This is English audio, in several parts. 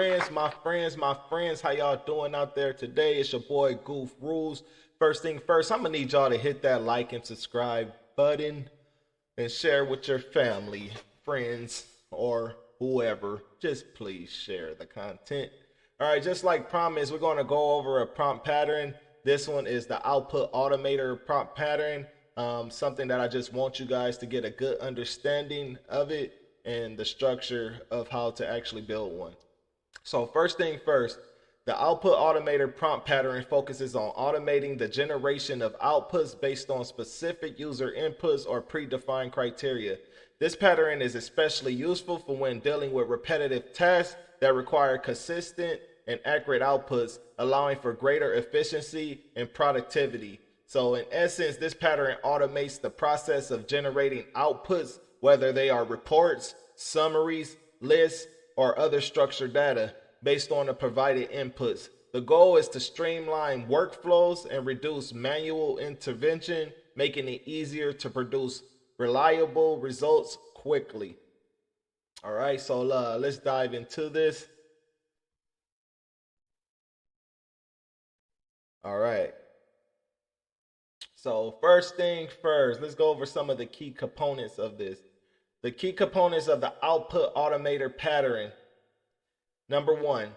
my friends, how y'all doing out there today? It's your boy Goof Rules. First thing first, I'm gonna need y'all to hit that like and subscribe button and share with your family, friends, or whoever. Just please share the content. All right, just like promised, we're gonna go over a prompt pattern. This one is the Output Automator Prompt Pattern. Something that I just want you guys to get a good understanding of it and the structure of how to actually build one. So first thing first, the Output Automator Prompt Pattern focuses on automating the generation of outputs based on specific user inputs or predefined criteria. This pattern is especially useful for when dealing with repetitive tasks that require consistent and accurate outputs, allowing for greater efficiency and productivity. So in essence, this pattern automates the process of generating outputs, whether they are reports, summaries, lists, or other structured data based on the provided inputs. The goal is to streamline workflows and reduce manual intervention, making it easier to produce reliable results quickly. All right, so let's dive into this. All right. So first thing first, let's go over some of the key components of this. The key components of the Output Automator Pattern. Number one,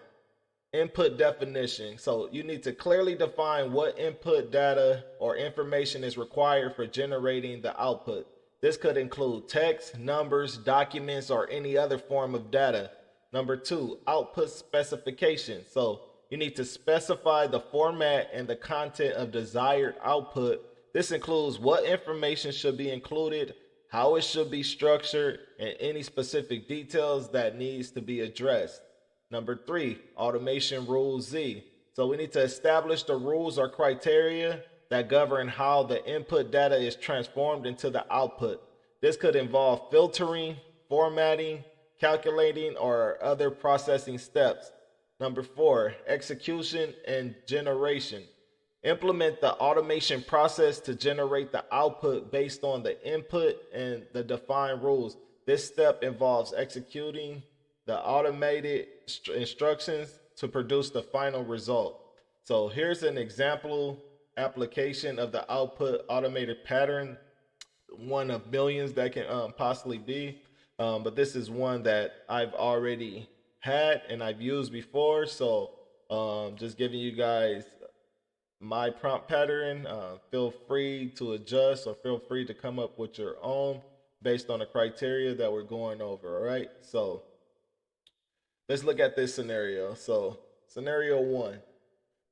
input definition. So you need to clearly define what input data or information is required for generating the output. This could include text, numbers, documents, or any other form of data. Number two, output specification. So you need to specify the format and the content of desired output. This includes what information should be included, how it should be structured, and any specific details that needs to be addressed. Number three, automation rule Z. So we need to establish the rules or criteria that govern how the input data is transformed into the output. This could involve filtering, formatting, calculating, or other processing steps. Number four, execution and generation. Implement the automation process to generate the output based on the input and the defined rules. This step involves executing the automated instructions to produce the final result. So here's an example application of the Output Automated Pattern, one of millions that can possibly be. But this is one that I've already had and I've used before. So just giving you guys my prompt pattern. Feel free to adjust or feel free to come up with your own based on the criteria that we're going over. All right. So let's look at this scenario. So scenario one,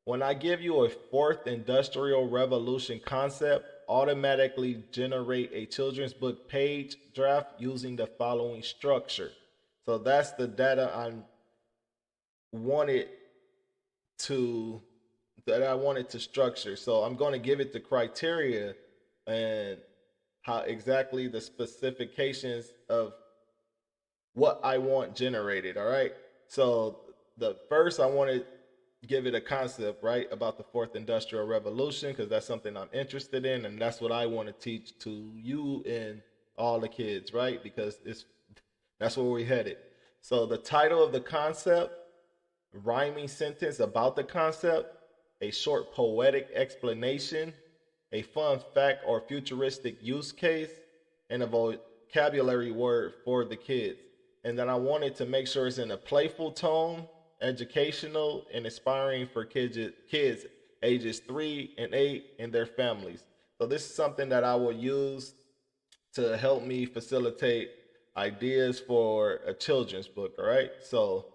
when I give you a fourth industrial revolution concept, automatically generate a children's book page draft using the following structure. So that's the data wanted to I wanted to structure. So I'm going to give it the criteria and how exactly the specifications of what I want generated. All right. So the first I want to give it a concept, right, about the fourth industrial revolution, because that's something I'm interested in, and that's what I want to teach to you and all the kids, right? Because that's where we headed. So the title of the concept, rhyming sentence about the concept, a short poetic explanation, a fun fact or futuristic use case, and a vocabulary word for the kids. And then I wanted to make sure it's in a playful tone, educational, and inspiring for kids ages 3 and 8 and their families. So this is something that I will use to help me facilitate ideas for a children's book. All right. So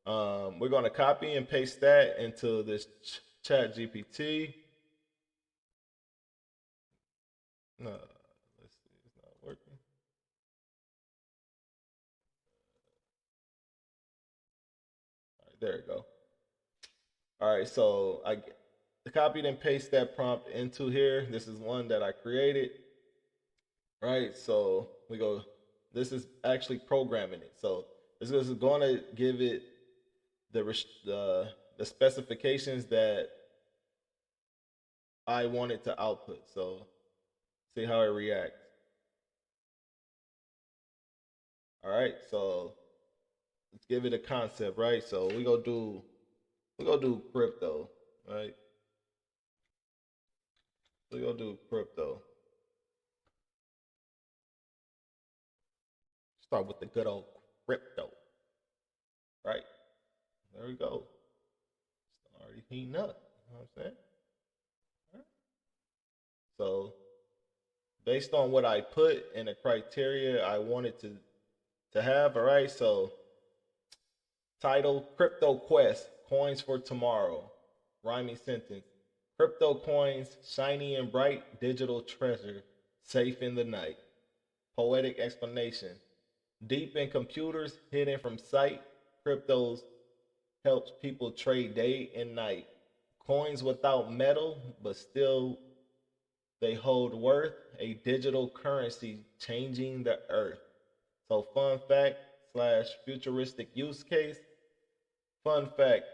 we're going to copy and paste that into this chat GPT. No, let's see, it's not working. All right, there we go. All right, so I copied and paste that prompt into here. This is one that I created. Right, so we go. This is actually programming it. So this is going to give it the specifications that I want it to output. So see how it reacts. All right, so let's give it a concept, right? So we gonna do crypto, right? We gonna do crypto. Start with the good old crypto, right? There we go. It's already heating up. You know what I'm saying? Right. So based on what I put and the criteria I wanted to have, all right. So title: Crypto Quest, Coins for Tomorrow. Rhyming sentence: Crypto coins, shiny and bright, digital treasure, safe in the night. Poetic explanation: deep in computers, hidden from sight, cryptos helps people trade day and night. Coins without metal, but still they hold worth, a digital currency changing the earth. So, fun fact slash futuristic use case. Fun fact: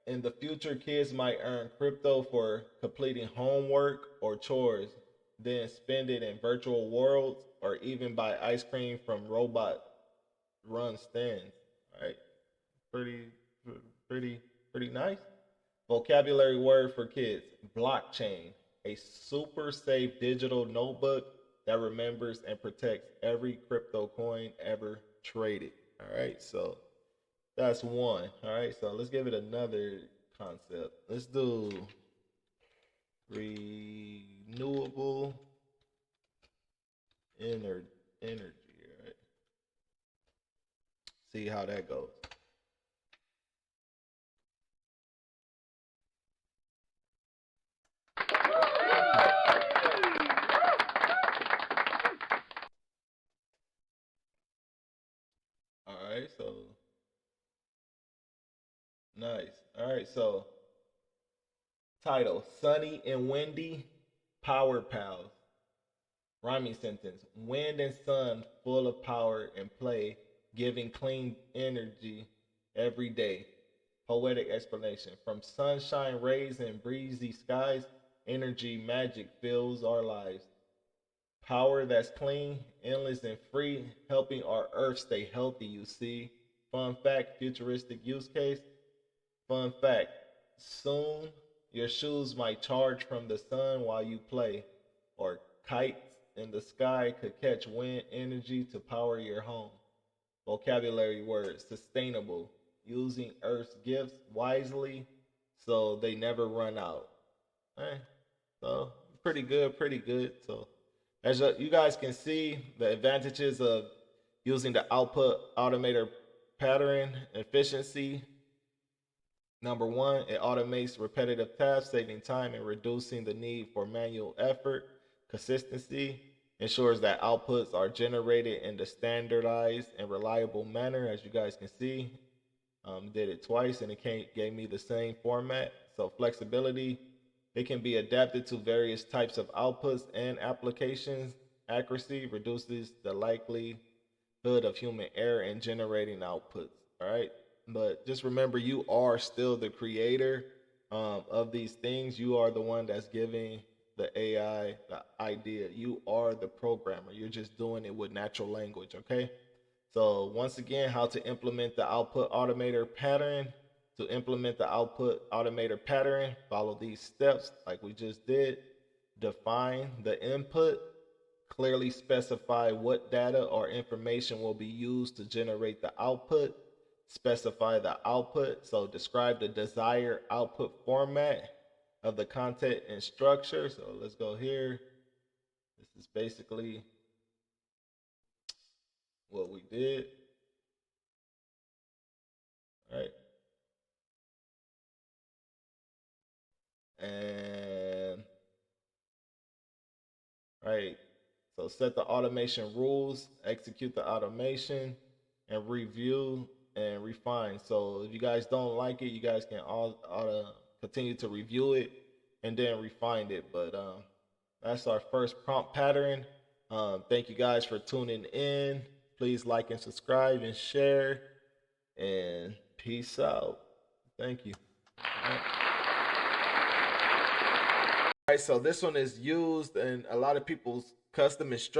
in the future, kids might earn crypto for completing homework or chores, then spend it in virtual worlds or even buy ice cream from robot run stands. All right, pretty, pretty, pretty nice. Vocabulary word for kids: blockchain, a super safe digital notebook that remembers and protects every crypto coin ever traded. All right, so that's one. All right, so let's give it another concept. Let's do renewable energy. All right, see how that goes. All right, so nice. All right, so title: Sunny and windy, power pals. Rhyming sentence: wind and sun full of power and play, giving clean energy every day. Poetic explanation: from sunshine rays and breezy skies, energy magic fills our lives. Power that's clean, endless, and free, helping our earth stay healthy, you see. Fun fact, futuristic use case. Fun fact: soon your shoes might charge from the sun while you play, or kites in the sky could catch wind energy to power your home. Vocabulary words: sustainable, using Earth's gifts wisely so they never run out. Eh, so pretty good, pretty good. So as you guys can see, the advantages of using the output automator pattern: efficiency. Number one, it automates repetitive tasks, saving time and reducing the need for manual effort. Consistency ensures that outputs are generated in the standardized and reliable manner. As you guys can see, did it twice and it gave me the same format. So flexibility, it can be adapted to various types of outputs and applications. Accuracy reduces the likelihood of human error in generating outputs. All right. But just remember, you are still the creator of these things. You are the one that's giving the AI the idea. You are the programmer. You're just doing it with natural language. Okay. So once again, how to implement the output automator pattern. To implement the output automator pattern, follow these steps like we just did. Define the input. Clearly specify what data or information will be used to generate the output. Specify the output. So describe the desired output format of the content and structure. So let's go here. This is basically what we did. All right. And right. So set the automation rules, execute the automation, and review and refine. So if you guys don't like it, you guys can continue to review it and then refine it. But that's our first prompt pattern. Thank you guys for tuning in. Please like and subscribe and share. And peace out. Thank you. All right, so this one is used in a lot of people's custom instructions.